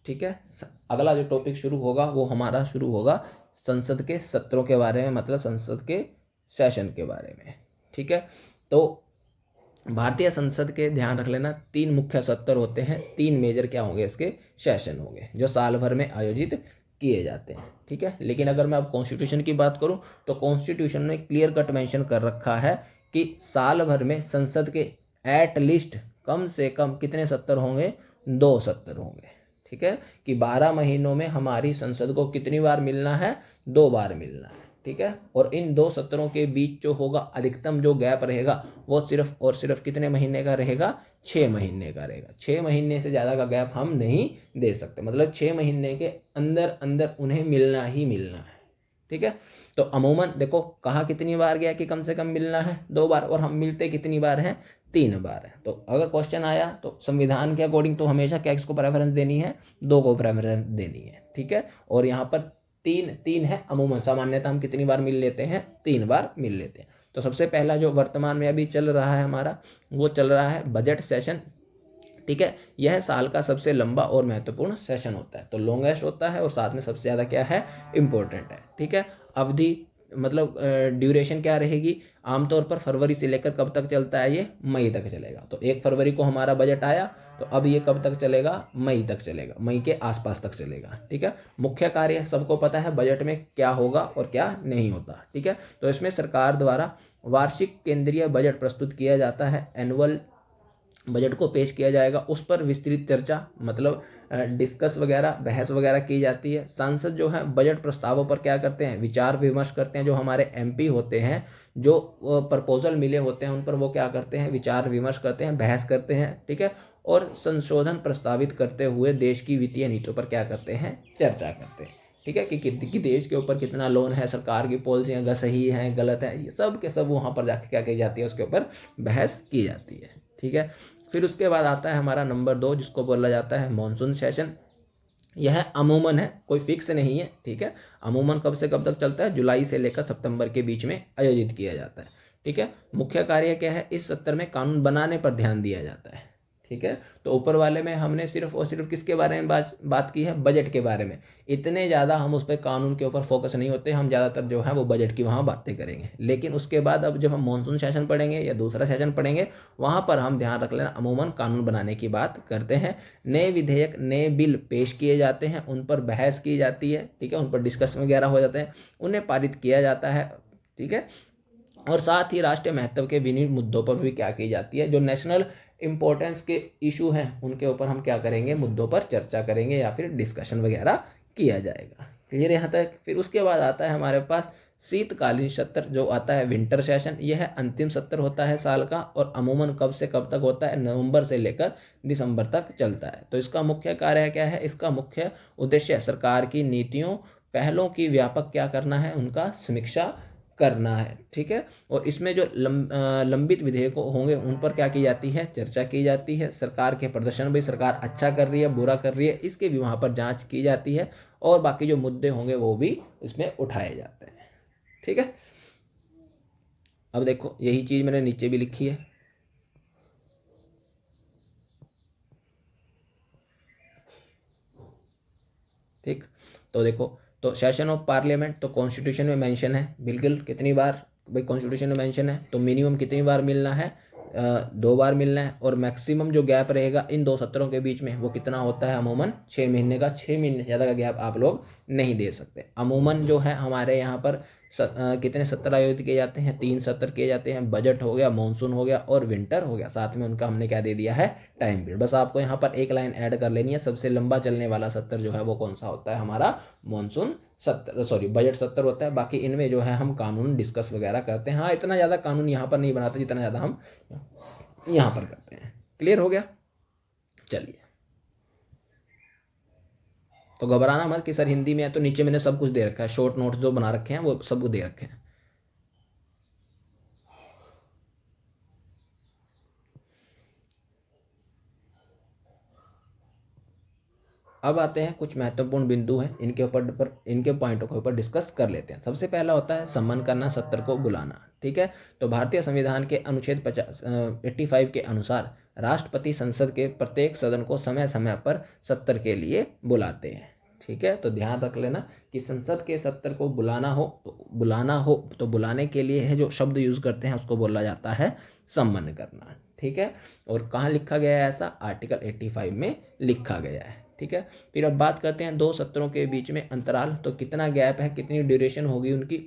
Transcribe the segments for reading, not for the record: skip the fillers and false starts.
ठीक है। अगला जो टॉपिक शुरू होगा वो हमारा शुरू होगा संसद के सत्रों के बारे में, मतलब संसद के सेशन के बारे में। ठीक है, तो भारतीय संसद के ध्यान रख लेना 3 मुख्य सत्र होते हैं, 3 मेजर क्या होंगे इसके सेशन होंगे जो साल भर में आयोजित किए जाते हैं। ठीक है, लेकिन अगर मैं अब कॉन्स्टिट्यूशन की बात करूं तो कॉन्स्टिट्यूशन ने क्लियर कट मेंशन कर रखा है कि साल भर में संसद के एट लीस्ट कम से कम कितने सत्र होंगे, 2 सत्र होंगे। ठीक है, कि 12 महीनों में हमारी संसद को कितनी बार मिलना है, 2 बार मिलना है। ठीक है, और इन 2 सत्रों के बीच जो होगा अधिकतम जो गैप रहेगा वो सिर्फ और सिर्फ कितने महीने का रहेगा, 6 महीने का रहेगा। 6 महीने से ज़्यादा का गैप हम नहीं दे सकते, मतलब 6 महीने के अंदर अंदर उन्हें मिलना ही मिलना है। ठीक है, तो अमूमन देखो कहा कितनी बार गया कि कम से कम मिलना है 2 बार, और हम मिलते कितनी बार हैं, 3 बार है। तो अगर क्वेश्चन आया तो संविधान के अकॉर्डिंग तो हमेशा क्या किसको प्रेफरेंस देनी है, 2 को प्रेफरेंस देनी है। ठीक है, और यहाँ पर 3 है अमूमन, सामान्यतः हम कितनी बार मिल लेते हैं, 3 बार मिल लेते हैं। तो सबसे पहला जो वर्तमान में अभी चल रहा है हमारा, वो चल रहा है बजट सेशन। ठीक है, यह साल का सबसे लंबा और महत्वपूर्ण सेशन होता है, तो लॉन्गेस्ट होता है और साथ में सबसे ज़्यादा क्या है, इम्पोर्टेंट है। ठीक है, अवधि मतलब ड्यूरेशन क्या रहेगी, आमतौर पर फरवरी से लेकर कब तक चलता है, ये मई तक चलेगा। तो 1 फरवरी को हमारा बजट आया, तो अब ये कब तक चलेगा, मई तक चलेगा, मई के आसपास तक चलेगा। ठीक है, मुख्य कार्य सबको पता है बजट में क्या होगा और क्या नहीं होता। ठीक है, तो इसमें सरकार द्वारा वार्षिक केंद्रीय बजट प्रस्तुत किया जाता है, एनुअल बजट को पेश किया जाएगा, उस पर विस्तृत चर्चा मतलब डिस्कस वगैरह बहस वगैरह की जाती है। सांसद जो है बजट प्रस्तावों पर क्या करते हैं, विचार विमर्श करते हैं। जो हमारे एमपी होते हैं, जो प्रपोजल मिले होते हैं उन पर वो क्या करते हैं, विचार विमर्श करते हैं, बहस करते हैं। ठीक है, और संशोधन प्रस्तावित करते हुए देश की वित्तीय नीतियों पर क्या करते हैं, चर्चा करते हैं। ठीक है, कि देश के ऊपर कितना लोन है, सरकार की पॉलिसियाँ सही हैं गलत है, ये सब के सब वहाँ पर जाके क्या की जाती है, उसके ऊपर बहस की जाती है। ठीक है, फिर उसके बाद आता है हमारा नंबर 2 जिसको बोला जाता है मॉनसून सेशन। यह अमूमन है, कोई फिक्स नहीं है। ठीक है, अमूमन कब से कब तक चलता है, जुलाई से लेकर सितंबर के बीच में आयोजित किया जाता है। ठीक है, मुख्य कार्य क्या है, इस सत्र में कानून बनाने पर ध्यान दिया जाता है। ठीक है, तो ऊपर वाले में हमने सिर्फ और सिर्फ किसके बारे में बात की है, बजट के बारे में। इतने ज़्यादा हम उस पर कानून के ऊपर फोकस नहीं होते, हम ज़्यादातर जो है वो बजट की वहाँ बातें करेंगे। लेकिन उसके बाद अब जब हम मानसून सेशन पढ़ेंगे या दूसरा सेशन पढ़ेंगे, वहाँ पर हम ध्यान रख लेना अमूमन कानून बनाने की बात करते हैं। नए विधेयक, नए बिल पेश किए जाते हैं, उन पर बहस की जाती है। ठीक है, उन पर डिस्कशन वगैरह हो जाते हैं, उन्हें पारित किया जाता है। ठीक है, और साथ ही राष्ट्रीय महत्व के विभिन्न मुद्दों पर भी क्या की जाती है, जो नेशनल इंपॉर्टेंस के इशू हैं उनके ऊपर हम क्या करेंगे, मुद्दों पर चर्चा करेंगे या फिर डिस्कशन वगैरह किया जाएगा। क्लियर यहाँ तक। फिर उसके बाद आता है हमारे पास शीतकालीन सत्र जो आता है विंटर सेशन। यह अंतिम सत्र होता है साल का और अमूमन कब से कब तक होता है, नवंबर से लेकर दिसंबर तक चलता है। तो इसका मुख्य कार्य क्या है, इसका मुख्य उद्देश्य सरकार की नीतियों पहलों की व्यापक क्या करना है, उनका समीक्षा करना है। ठीक है, और इसमें जो लंबित विधेयक होंगे उन पर क्या की जाती है, चर्चा की जाती है। सरकार के प्रदर्शन भी, सरकार अच्छा कर रही है बुरा कर रही है, इसके भी वहाँ पर जांच की जाती है और बाकी जो मुद्दे होंगे वो भी इसमें उठाए जाते हैं। ठीक है, अब देखो यही चीज़ मैंने नीचे भी लिखी है। ठीक, तो देखो, तो सेशन ऑफ पार्लियामेंट तो कॉन्स्टिट्यूशन में मेंशन है बिल्कुल कितनी बार, भाई कॉन्स्टिट्यूशन में मेंशन है, तो मिनिमम कितनी बार मिलना है, 2 बार मिलना है। और मैक्सिमम जो गैप रहेगा इन 2 सत्रों के बीच में वो कितना होता है, अमूमन 6 महीने का। 6 महीने से ज़्यादा का गैप आप लोग नहीं दे सकते। अमूमन जो है हमारे यहाँ पर कितने सत्र आयोजित किए जाते हैं, 3 सत्र किए जाते हैं। बजट हो गया, मानसून हो गया और विंटर हो गया, साथ में उनका हमने क्या दे दिया है, टाइम पीरियड। बस आपको यहाँ पर एक लाइन ऐड कर लेनी है, सबसे लंबा चलने वाला सत्र जो है वो कौन सा होता है, हमारा मानसून सत्र, सॉरी बजट सत्र होता है। बाकी इनमें जो है हम कानून डिस्कस वगैरह करते हैं। हाँ, इतना ज़्यादा कानून यहाँ पर नहीं बनाते जितना ज़्यादा हम यहाँ पर करते हैं। क्लियर हो गया, चलिए। तो घबराना मत कि सर हिंदी में है, तो नीचे मैंने सब कुछ दे रखा है, शॉर्ट नोट्स जो बना रखे हैं वो सब दे रखे हैं। अब आते हैं कुछ महत्वपूर्ण बिंदु हैं, इनके पॉइंटों के ऊपर डिस्कस कर लेते हैं। सबसे पहला होता है सम्मान करना, सत्र को बुलाना। ठीक है, तो भारतीय संविधान के अनुच्छेद 85 के अनुसार राष्ट्रपति संसद के प्रत्येक सदन को समय समय पर सत्र के लिए बुलाते हैं। ठीक है, तो ध्यान रख लेना कि संसद के सत्र को बुलाना हो तो बुलाने के लिए है जो शब्द यूज करते हैं उसको बोला जाता है सम्मन करना। ठीक है, और कहाँ लिखा गया है ऐसा? आर्टिकल 85 में लिखा गया है। ठीक है, फिर अब बात करते हैं दो सत्रों के बीच में अंतराल, तो कितना गैप है, कितनी ड्यूरेशन होगी उनकी।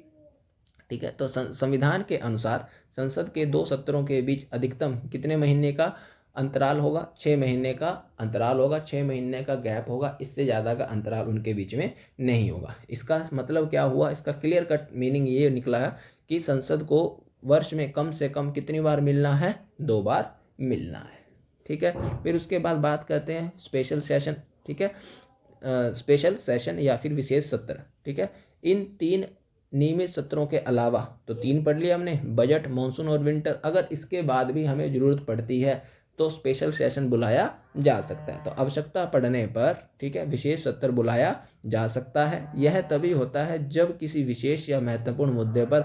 ठीक है, तो संविधान के अनुसार संसद के दो सत्रों के बीच अधिकतम कितने महीने का अंतराल होगा? 6 महीने का अंतराल होगा, 6 महीने का गैप होगा, इससे ज़्यादा का अंतराल उनके बीच में नहीं होगा। इसका मतलब क्या हुआ? इसका क्लियर कट मीनिंग ये निकला है कि संसद को वर्ष में कम से कम कितनी बार मिलना है? 2 बार मिलना है। ठीक है, फिर उसके बाद बात करते हैं स्पेशल सेशन। ठीक है, स्पेशल सेशन या फिर विशेष सत्र। ठीक है, इन 3 नियमित सत्रों के अलावा, तो 3 पढ़ लिया हमने, बजट, मॉनसून और विंटर, अगर इसके बाद भी हमें ज़रूरत पड़ती है तो स्पेशल सेशन बुलाया जा सकता है। तो आवश्यकता पड़ने पर, ठीक है, विशेष सत्र बुलाया जा सकता है। यह तभी होता है जब किसी विशेष या महत्वपूर्ण मुद्दे पर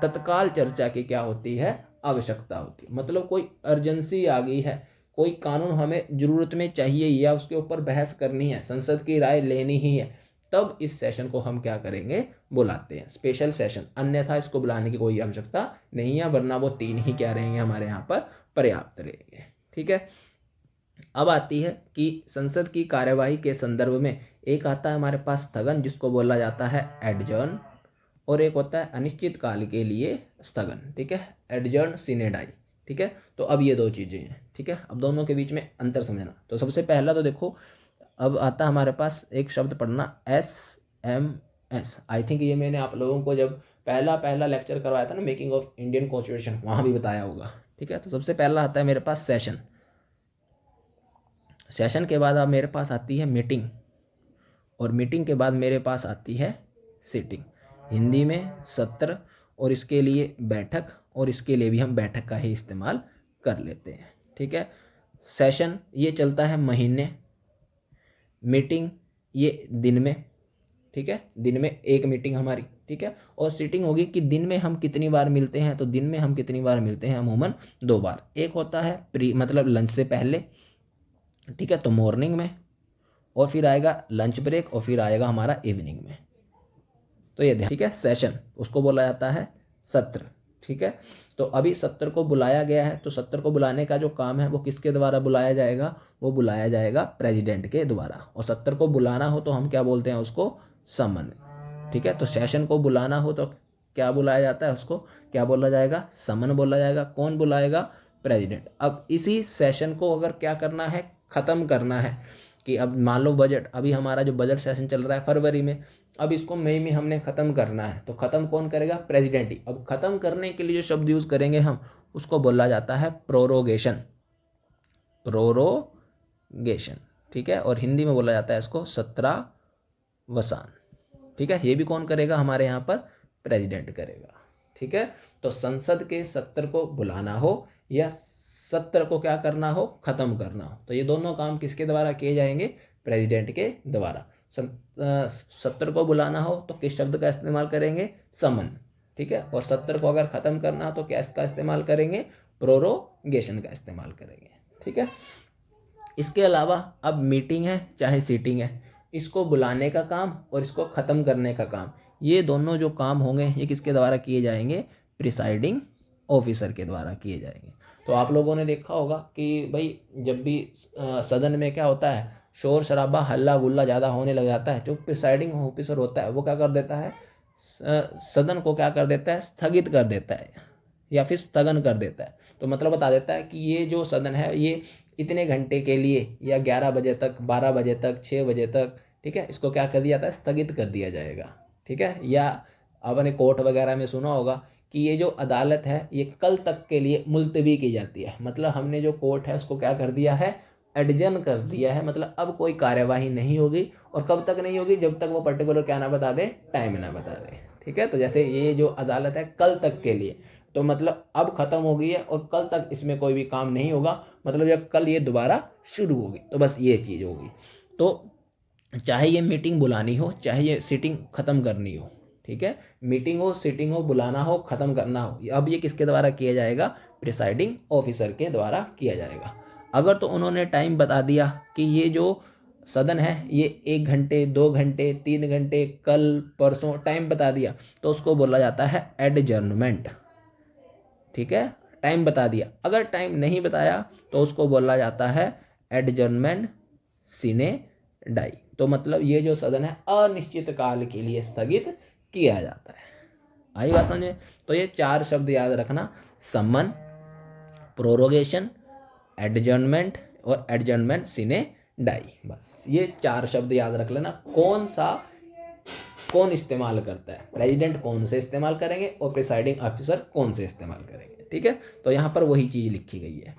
तत्काल चर्चा की क्या होती है? आवश्यकता होती है। मतलब कोई अर्जेंसी आ गई है, कोई कानून हमें ज़रूरत में चाहिए या उसके ऊपर बहस करनी है, संसद की राय लेनी ही है, तब इस सेशन को हम क्या करेंगे? बुलाते हैं स्पेशल सेशन। अन्यथा इसको बुलाने की कोई आवश्यकता नहीं है, वरना वो 3 ही क्या रहेंगे हमारे यहाँ पर? पर्याप्त रहेंगे। ठीक है, अब आती है कि संसद की कार्यवाही के संदर्भ में एक आता है हमारे पास स्थगन, जिसको बोला जाता है एडजर्न, और एक होता है अनिश्चित काल के लिए स्थगन। ठीक है, एडजर्न सिने डाई। ठीक है, तो अब ये 2 चीज़ें हैं। ठीक है, अब दोनों के बीच में अंतर समझना। तो सबसे पहला तो देखो, अब आता हमारे पास एक शब्द पढ़ना, SMS। आई थिंक ये मैंने आप लोगों को जब पहला लेक्चर करवाया था ना, मेकिंग ऑफ इंडियन कॉन्स्टिट्यूशन, वहाँ भी बताया होगा। ठीक है, तो सबसे पहला आता है मेरे पास सेशन। सेशन के बाद अब मेरे पास आती है मीटिंग, और मीटिंग के बाद मेरे पास आती है सिटिंग। हिंदी में सत्र, और इसके लिए बैठक, और इसके लिए भी हम बैठक का ही इस्तेमाल कर लेते हैं। ठीक है, सेशन ये चलता है महीने, मीटिंग ये दिन में। ठीक है, दिन में एक मीटिंग हमारी। ठीक है, और सीटिंग होगी कि दिन में हम कितनी बार मिलते हैं, तो दिन में हम कितनी बार मिलते हैं? अमूमन 2 बार। एक होता है प्री, मतलब लंच से पहले। ठीक है, तो मॉर्निंग में, और फिर आएगा लंच ब्रेक, और फिर आएगा हमारा इवनिंग में। तो ये ध्यान। ठीक है, सेशन उसको बोला जाता है सत्र। ठीक है, तो अभी सत्र को बुलाया गया है, तो सत्र को बुलाने का जो काम है वो किसके द्वारा बुलाया जाएगा? वो बुलाया जाएगा प्रेसिडेंट के द्वारा। और सत्र को बुलाना हो तो हम क्या बोलते हैं? उसको समन। ठीक है, तो सेशन को बुलाना हो तो क्या बुलाया जाता है? उसको क्या बोला जाएगा? समन बोला जाएगा। कौन बुलाएगा? प्रेसिडेंट। अब इसी सेशन को अगर क्या करना है? ख़त्म करना है, कि अब मान लो बजट, अभी हमारा जो बजट सेशन चल रहा है फरवरी में, अब इसको मई में हमने ख़त्म करना है, तो ख़त्म कौन करेगा? प्रेसिडेंट ही। अब ख़त्म करने के लिए जो शब्द यूज़ करेंगे हम, उसको बोला जाता है प्रोरोगेशन। प्रोरोगेशन। ठीक है, और हिंदी में बोला जाता है इसको सत्रावसान। ठीक है, ये भी कौन करेगा? हमारे यहाँ पर प्रेसिडेंट करेगा। ठीक है, तो संसद के सत्र को बुलाना हो या सत्र को क्या करना हो? ख़त्म करना हो, तो ये दोनों काम किसके द्वारा किए जाएंगे? प्रेसिडेंट के द्वारा। सत्र को बुलाना हो तो किस शब्द का इस्तेमाल करेंगे? समन। ठीक है, और सत्र को अगर ख़त्म करना हो तो क्या इसका इस्तेमाल करेंगे? प्रोरोगेशन का इस्तेमाल करेंगे। ठीक है, इसके अलावा अब मीटिंग है चाहे सीटिंग है, इसको बुलाने का काम और इसको ख़त्म करने का काम, ये दोनों जो काम होंगे ये किसके द्वारा किए जाएंगे? प्रिसाइडिंग ऑफिसर के द्वारा किए जाएंगे। तो आप लोगों ने देखा होगा कि भाई जब भी सदन में क्या होता है, शोर शराबा हल्ला गुल्ला ज़्यादा होने लग जाता है, जो प्रिसाइडिंग ऑफिसर होता है वो क्या कर देता है? सदन को क्या कर देता है? स्थगित कर देता है या फिर स्थगन कर देता है। तो मतलब बता देता है कि ये जो सदन है ये इतने घंटे के लिए, या 11 बजे तक, 12 बजे तक, 6 बजे तक, ठीक है, इसको क्या कर दिया जाता है? स्थगित कर दिया जाएगा। ठीक है, या आपने कोर्ट वगैरह में सुना होगा कि ये जो अदालत है ये कल तक के लिए मुलतवी की जाती है। मतलब हमने जो कोर्ट है उसको क्या कर दिया है? एडजर्न कर दिया है। मतलब अब कोई कार्यवाही नहीं होगी, और कब तक नहीं होगी? जब तक वो पर्टिकुलर क्या ना बता दे, टाइम ना बता दे। ठीक है, तो जैसे ये जो अदालत है कल तक के लिए, तो मतलब अब ख़त्म हो गई है और कल तक इसमें कोई भी काम नहीं होगा, मतलब जब कल ये दोबारा शुरू होगी, तो बस ये चीज़ होगी। तो चाहे ये मीटिंग बुलानी हो चाहे ये सीटिंग ख़त्म करनी हो, ठीक है, मीटिंग हो, सीटिंग हो, बुलाना हो, ख़त्म करना हो, अब ये किसके द्वारा किया जाएगा? प्रिसाइडिंग ऑफिसर के द्वारा किया जाएगा। अगर तो उन्होंने टाइम बता दिया कि ये जो सदन है ये 1 घंटे, 2 घंटे, 3 घंटे, कल परसों टाइम बता दिया, तो उसको बोला जाता है एडजर्नमेंट। ठीक है, टाइम बता दिया। अगर टाइम नहीं बताया तो उसको बोला जाता है एडजर्नमेंट सीने डाई। तो मतलब ये जो सदन है अनिश्चित काल के लिए स्थगित किया जाता है। आई बात समझे? तो ये 4 शब्द याद रखना, सम्मन, प्रोरोगेशन, एडजर्नमेंट और एडजर्नमेंट सीने डाई। बस ये 4 शब्द याद रख लेना। कौन इस्तेमाल करता है, प्रेसिडेंट कौन से इस्तेमाल करेंगे और प्रिसाइडिंग ऑफिसर कौन से इस्तेमाल करेंगे। ठीक है, तो यहाँ पर वही चीज़ लिखी गई है।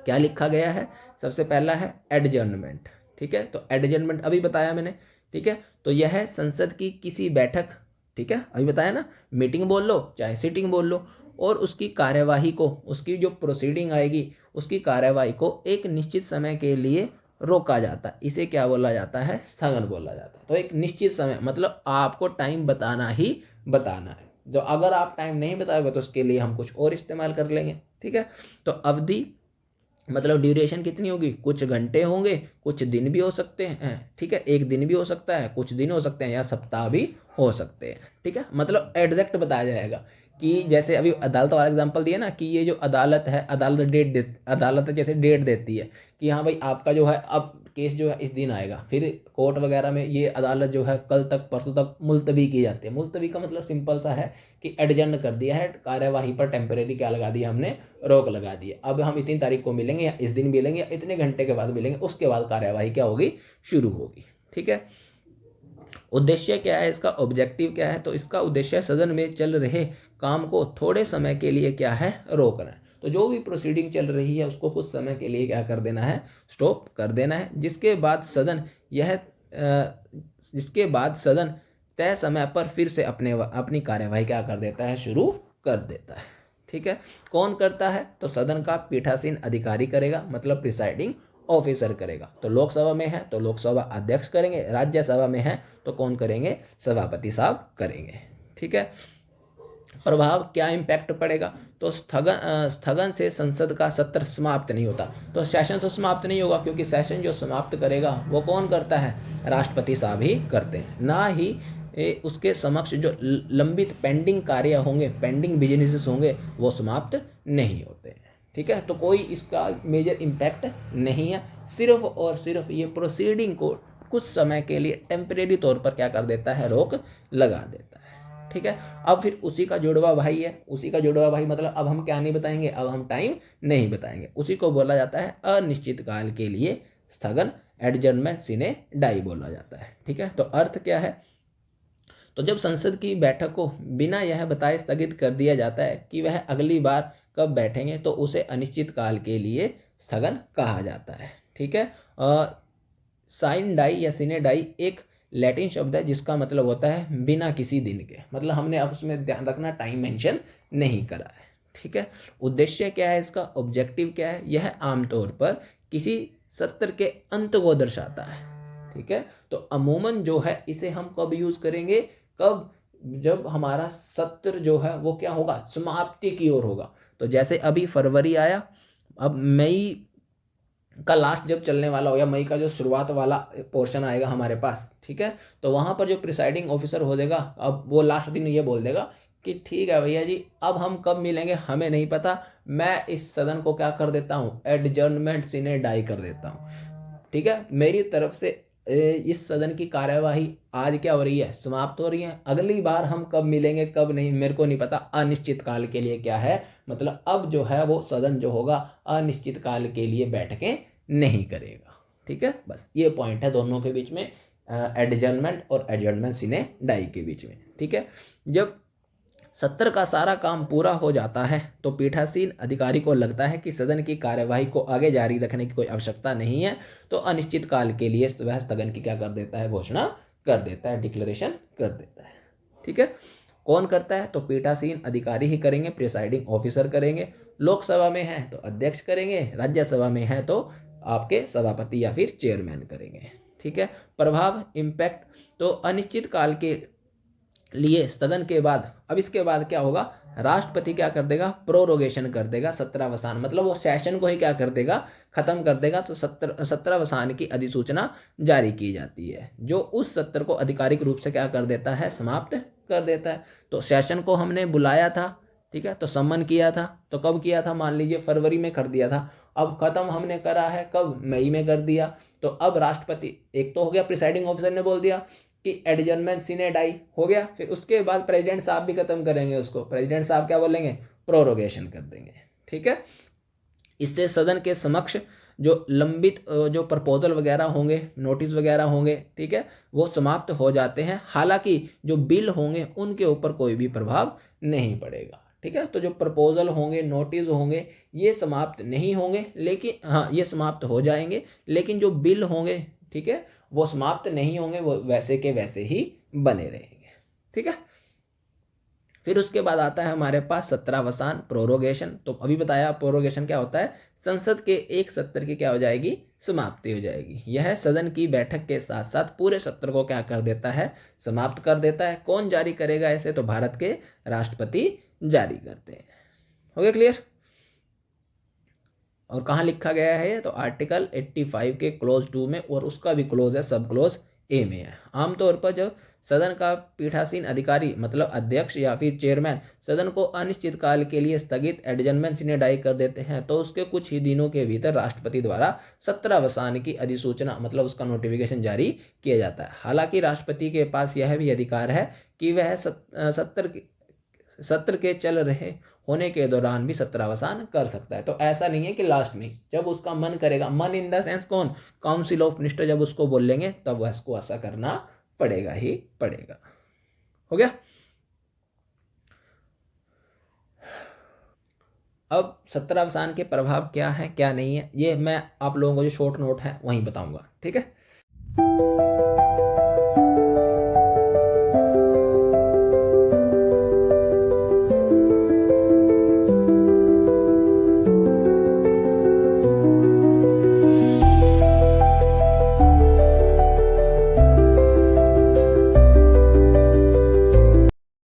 क्या लिखा गया है? सबसे पहला है एडजर्नमेंट। ठीक है, तो एडजर्नमेंट अभी बताया मैंने। ठीक है, तो यह है संसद की किसी बैठक, ठीक है अभी बताया ना, मीटिंग बोल लो चाहे सिटिंग बोल लो, और उसकी कार्यवाही को, उसकी जो प्रोसीडिंग आएगी उसकी कार्यवाही को एक निश्चित समय के लिए रोका जाता है। इसे क्या बोला जाता है? स्थगन बोला जाता है। तो एक निश्चित समय मतलब आपको टाइम बताना ही बताना है। जो अगर आप टाइम नहीं बताओगे तो उसके लिए हम कुछ और इस्तेमाल कर लेंगे। ठीक है, तो अवधि मतलब ड्यूरेशन कितनी होगी? कुछ घंटे होंगे, कुछ दिन भी हो सकते हैं। ठीक है, एक दिन भी हो सकता है, कुछ दिन हो सकते हैं, या सप्ताह भी हो सकते हैं। ठीक है, मतलब एग्जैक्ट बताया जाएगा कि जैसे अभी अदालत वाला एग्जांपल दिया ना कि ये जो अदालत है, अदालत जैसे डेट देती है कि हाँ भाई आपका जो है अब केस जो है इस दिन आएगा, फिर कोर्ट वगैरह में ये अदालत जो है कल तक परसों तक मुलतवी की जाती है। मुलतवी का मतलब सिंपल सा है कि एडजर्न कर दिया है, कार्यवाही पर टेम्परेरी क्या लगा दिया हमने, रोक लगा दी है। अब हम इतनी तारीख को मिलेंगे या इस दिन मिलेंगे या इतने घंटे के बाद मिलेंगे, उसके बाद कार्यवाही क्या होगी, शुरू होगी। ठीक है, उद्देश्य क्या है इसका, ऑब्जेक्टिव क्या है? तो इसका उद्देश्य सदन में चल रहे काम को थोड़े समय के लिए क्या है, रोकना है। तो जो भी प्रोसीडिंग चल रही है उसको कुछ समय के लिए क्या कर देना है, स्टॉप कर देना है, जिसके बाद सदन तय समय पर फिर से अपनी कार्यवाही क्या कर देता है, शुरू कर देता है। ठीक है, कौन करता है? तो सदन का पीठासीन अधिकारी करेगा, मतलब प्रिसाइडिंग ऑफिसर करेगा। तो लोकसभा में है तो लोकसभा अध्यक्ष करेंगे, राज्यसभा में है तो कौन करेंगे, सभापति साहब करेंगे। ठीक है, प्रभाव क्या इम्पैक्ट पड़ेगा? तो स्थगन से संसद का सत्र समाप्त नहीं होता। तो सेशन तो समाप्त नहीं होगा, क्योंकि सेशन जो समाप्त करेगा वो कौन करता है, राष्ट्रपति साहब ही करते हैं। ना ही उसके समक्ष जो लंबित पेंडिंग कार्य होंगे, पेंडिंग बिजनेसेस होंगे, वो समाप्त नहीं होते हैं। ठीक है, तो कोई इसका मेजर इम्पैक्ट नहीं है। सिर्फ और सिर्फ ये प्रोसीडिंग को कुछ समय के लिए टेम्परेरी तौर पर क्या कर देता है, रोक लगा देता है। ठीक है, अब फिर उसी का जुड़वा भाई है, उसी का जुड़वा भाई मतलब अब हम क्या नहीं बताएंगे, अब हम टाइम नहीं बताएंगे, उसी को बोला जाता है अनिश्चित काल के लिए स्थगन, एडजर्नमेंट सीने डाई बोला जाता है। ठीक है, तो अर्थ क्या है? तो जब संसद की बैठक को बिना यह बताए स्थगित कर दिया जाता है कि वह अगली बार कब बैठेंगे, तो उसे अनिश्चित काल के लिए स्थगन कहा जाता है। ठीक है, साइन डाई या सीने डाई एक लैटिन शब्द है जिसका मतलब होता है बिना किसी दिन के, मतलब हमने अब उसमें ध्यान रखना टाइम मेंशन नहीं करा है। ठीक है, उद्देश्य क्या है इसका, ऑब्जेक्टिव क्या है? यह आमतौर पर किसी सत्र के अंत को दर्शाता है। ठीक है, तो अमूमन जो है इसे हम कब यूज करेंगे, कब, जब हमारा सत्र जो है वो क्या होगा, समाप्ति की ओर होगा। तो जैसे अभी फरवरी आया, अब मई का लास्ट जब चलने वाला हो, या मई का जो शुरुआत वाला पोर्शन आएगा हमारे पास, ठीक है, तो वहाँ पर जो प्रिसाइडिंग ऑफिसर हो जाएगा, अब वो लास्ट दिन ये बोल देगा कि ठीक है भैया जी, अब हम कब मिलेंगे हमें नहीं पता, मैं इस सदन को क्या कर देता हूँ, एडजर्नमेंट सीने डाई कर देता हूँ। ठीक है, मेरी तरफ से इस सदन की कार्यवाही आज क्या हो रही है, समाप्त हो रही है। अगली बार हम कब मिलेंगे कब नहीं मेरे को नहीं पता, अनिश्चित काल के लिए क्या है, मतलब अब जो है वो सदन जो होगा अनिश्चित काल के लिए बैठकें नहीं करेगा। ठीक है, बस ये पॉइंट है दोनों के बीच में, एडजर्नमेंट और एडजर्नमेंट सीने डाई के बीच में। ठीक है, जब सत्र का सारा काम पूरा हो जाता है तो पीठासीन अधिकारी को लगता है कि सदन की कार्यवाही को आगे जारी रखने की कोई आवश्यकता नहीं है, तो अनिश्चित काल के लिए वह स्थगन की क्या कर देता है, घोषणा कर देता है, डिक्लेरेशन कर देता है। ठीक है, कौन करता है? तो पीठासीन अधिकारी ही करेंगे, प्रिसाइडिंग ऑफिसर करेंगे। लोकसभा में है तो अध्यक्ष करेंगे, राज्यसभा में है तो आपके सभापति या फिर चेयरमैन करेंगे। ठीक है, प्रभाव, इम्पैक्ट, तो अनिश्चित काल के लिए स्थगन के बाद अब इसके बाद क्या होगा, राष्ट्रपति क्या कर देगा, प्रोरोगेशन कर देगा सत्रावसान, मतलब वो सेशन को ही क्या कर देगा, खत्म कर देगा। तो सत्रावसान की अधिसूचना जारी की जाती है, जो उस सत्र को आधिकारिक रूप से क्या कर देता है, समाप्त कर देता है। तो सेशन को हमने बुलाया था, ठीक है, तो सम्मन किया था, तो कब किया था, मान लीजिए फरवरी में कर दिया था, अब खत्म हमने करा है कब, मई में कर दिया। तो अब राष्ट्रपति, एक तो हो गया प्रिसाइडिंग ऑफिसर ने बोल दिया कि एडजर्नमेंट सिने डाई हो गया, फिर उसके बाद प्रेसिडेंट साहब भी खत्म करेंगे उसको, प्रेसिडेंट साहब क्या बोलेंगे, प्रोरोगेशन कर देंगे, ठीक है। इससे सदन के समक्ष जो लंबित जो प्रपोजल वगैरह होंगे, नोटिस वगैरह होंगे, ठीक है, वो समाप्त हो जाते हैं। हालांकि जो बिल होंगे उनके ऊपर कोई भी प्रभाव नहीं पड़ेगा, ठीक है। तो जो प्रपोजल होंगे, नोटिस होंगे, ये समाप्त नहीं होंगे, लेकिन हाँ ये समाप्त हो जाएंगे, लेकिन जो बिल होंगे, ठीक है, वो समाप्त नहीं होंगे, वो वैसे के वैसे ही बने रहेंगे, ठीक है। फिर उसके बाद आता है हमारे पास सत्रावसान, प्रोरोगेशन। तो अभी बताया प्रोरोगेशन क्या होता है, संसद के एक सत्र की क्या हो जाएगी, समाप्ति हो जाएगी। यह सदन की बैठक के साथ साथ पूरे सत्र को क्या कर देता है, समाप्त कर देता है। कौन जारी करेगा ऐसे, तो भारत के राष्ट्रपति जारी करते हैं। हो गया क्लियर। और कहाँ लिखा गया है, तो आर्टिकल 85 के क्लोज 2 में, और उसका भी क्लोज है सब क्लोज ए में है। आमतौर पर जब सदन का पीठासीन अधिकारी मतलब अध्यक्ष या फिर चेयरमैन सदन को अनिश्चित काल के लिए स्थगित एडजर्नमेंट सिने डाई कर देते हैं, तो उसके कुछ ही दिनों के भीतर राष्ट्रपति द्वारा सत्रावसान की अधिसूचना मतलब उसका नोटिफिकेशन जारी किया जाता है। हालांकि राष्ट्रपति के पास यह भी अधिकार है कि वह सत्र के चल रहे होने के दौरान भी सत्रावसान कर सकता है। तो ऐसा नहीं है कि लास्ट में जब उसका मन करेगा, मन इन द सेंस कौन, काउंसिल ऑफ मिनिस्टर जब उसको बोल लेंगे तब वह इसको ऐसा करना पड़ेगा ही पड़ेगा। हो गया। अब सत्रावसान के प्रभाव क्या है क्या नहीं है, ये मैं आप लोगों को जो शॉर्ट नोट है वहीं बताऊंगा, ठीक है।